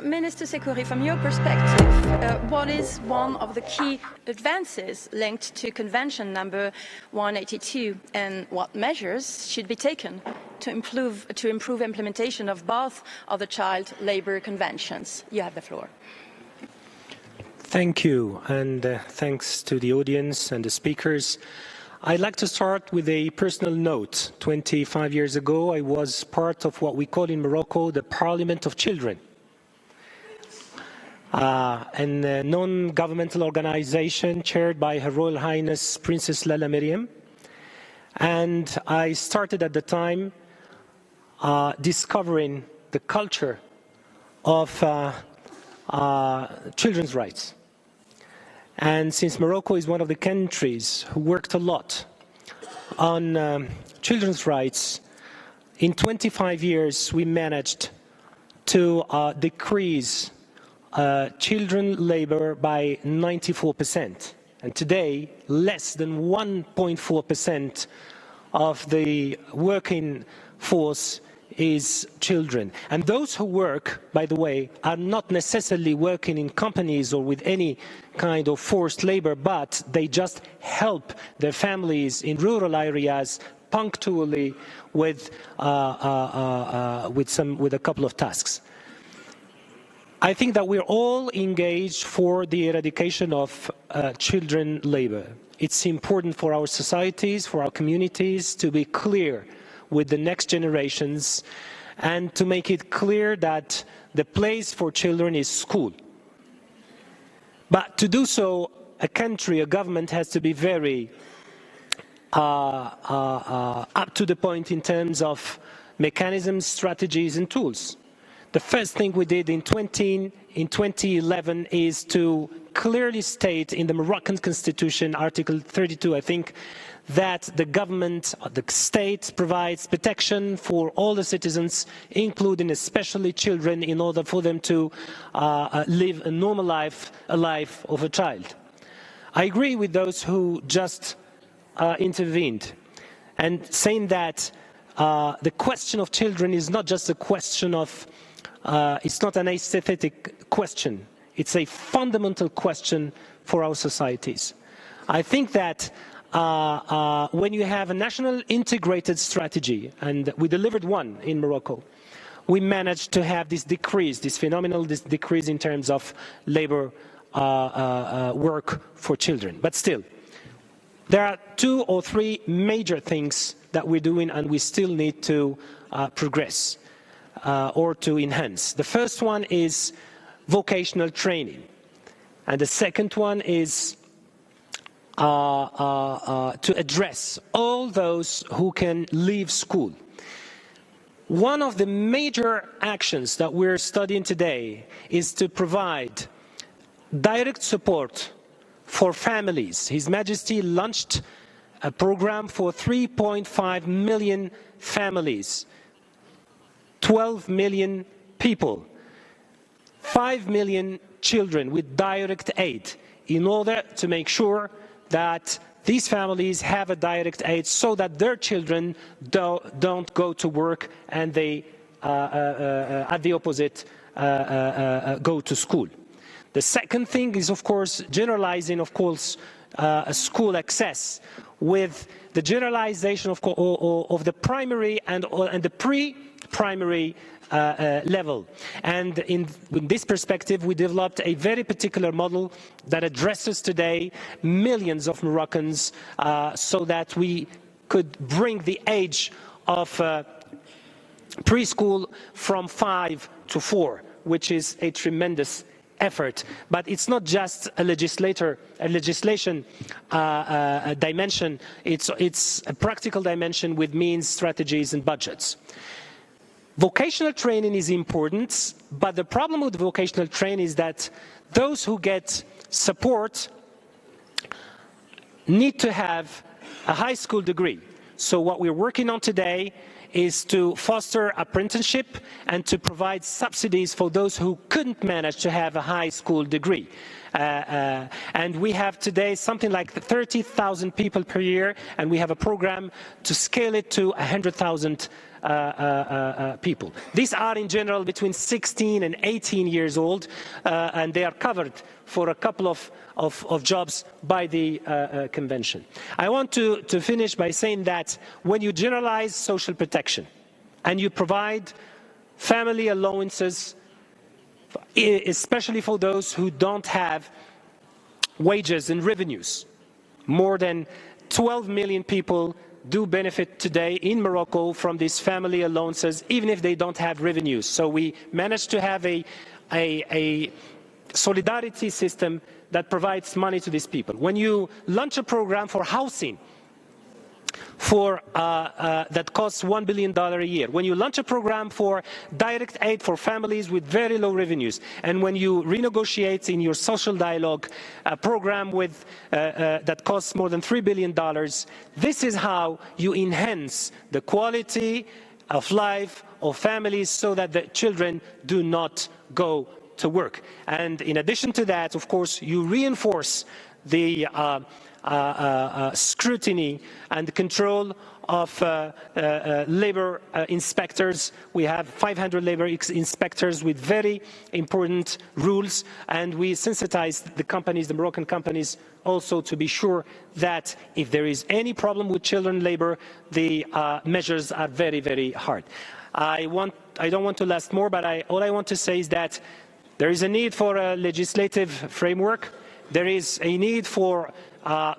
Minister Sekuri, from your perspective, what is one of the key advances linked to Convention number 182, and what measures should be taken to improve implementation of both of the child labour conventions? You have the floor. Thank you, and thanks to the audience and the speakers. I'd like to start with a personal note. 25 years ago, I was part of what we call in Morocco the Parliament of Children, a non-governmental organization chaired by Her Royal Highness Princess Lala Miriam. And I started at the time discovering the culture of children's rights. And since Morocco is one of the countries who worked a lot on children's rights, in 25 years we managed to decrease children labor by 94%. And today, less than 1.4% of the working force is children. And those who work, by the way, are not necessarily working in companies or with any kind of forced labor, but they just help their families in rural areas punctually with a couple of tasks. I think that we're all engaged for the eradication of children labor. It's important for our societies, for our communities, to be clear with the next generations and to make it clear that the place for children is school. But to do so, a country, a government has to be very up to the point in terms of mechanisms, strategies and tools. The first thing we did in 2011 is to clearly state in the Moroccan Constitution, Article 32, I think, that the government, the state, provides protection for all the citizens, including especially children, in order for them to live a normal life, a life of a child. I agree with those who just intervened and saying that the question of children is not just a question of, it's not an aesthetic question, it's a fundamental question for our societies. I think that when you have a national integrated strategy, and we delivered one in Morocco, we managed to have this decrease, this phenomenal decrease in terms of labor work for children. But still, there are 2 or 3 major things that we're doing and we still need to progress or to enhance. The first one is vocational training, and the second one is to address all those who can leave school. One of the major actions that we're studying today is to provide direct support for families. His Majesty launched a program for 3.5 million families, 12 million people, 5 million children with direct aid, in order to make sure that these families have a direct aid so that their children don't go to work and they, at the opposite, go to school. The second thing is, of course, generalizing, of course, school access with the generalization of the primary and the pre-primary level. And in this perspective, we developed a very particular model that addresses today millions of Moroccans so that we could bring the age of preschool from 5 to 4, which is a tremendous effort. But it's not just a legislation dimension, it's a practical dimension with means, strategies and budgets. Vocational training is important, but the problem with vocational training is that those who get support need to have a high school degree. So what we're working on today is to foster apprenticeship and to provide subsidies for those who couldn't manage to have a high school degree. And we have today something like 30,000 people per year, and we have a program to scale it to 100,000 people. These are in general between 16 and 18 years old, and they are covered for a couple of jobs by the convention. I want to finish by saying that when you generalize social protection and you provide family allowances, especially for those who don't have wages and revenues, more than 12 million people do benefit today in Morocco from these family allowances, even if they don't have revenues. So we managed to have a solidarity system that provides money to these people. When you launch a program for housing that costs $1 billion a year, when you launch a program for direct aid for families with very low revenues, and when you renegotiate in your social dialogue a program that costs more than $3 billion, this is how you enhance the quality of life of families so that the children do not go to work. And in addition to that, of course, you reinforce the scrutiny and control of labor inspectors. We have 500 labor inspectors with very important rules, and we sensitize the companies, the Moroccan companies, also to be sure that if there is any problem with children labor, the measures are very, very hard. I don't want to last more, but all I want to say is that there is a need for a legislative framework. There is a need for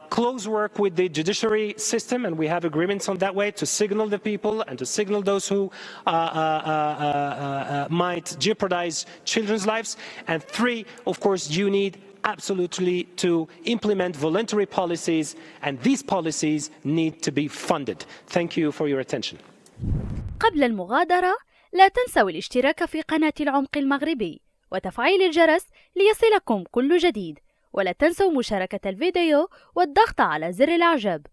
close work with the judiciary system, and we have agreements on that way to signal the people and to signal those who might jeopardize children's lives. And three, of course, you need absolutely to implement voluntary policies, and these policies need to be funded. Thank you for your attention. قبل المغادرة لا تنسوا الاشتراك في قناة العمق المغربي وتفعيل الجرس ليصلكم كل جديد، ولا تنسوا مشاركة الفيديو والضغط على زر الإعجاب.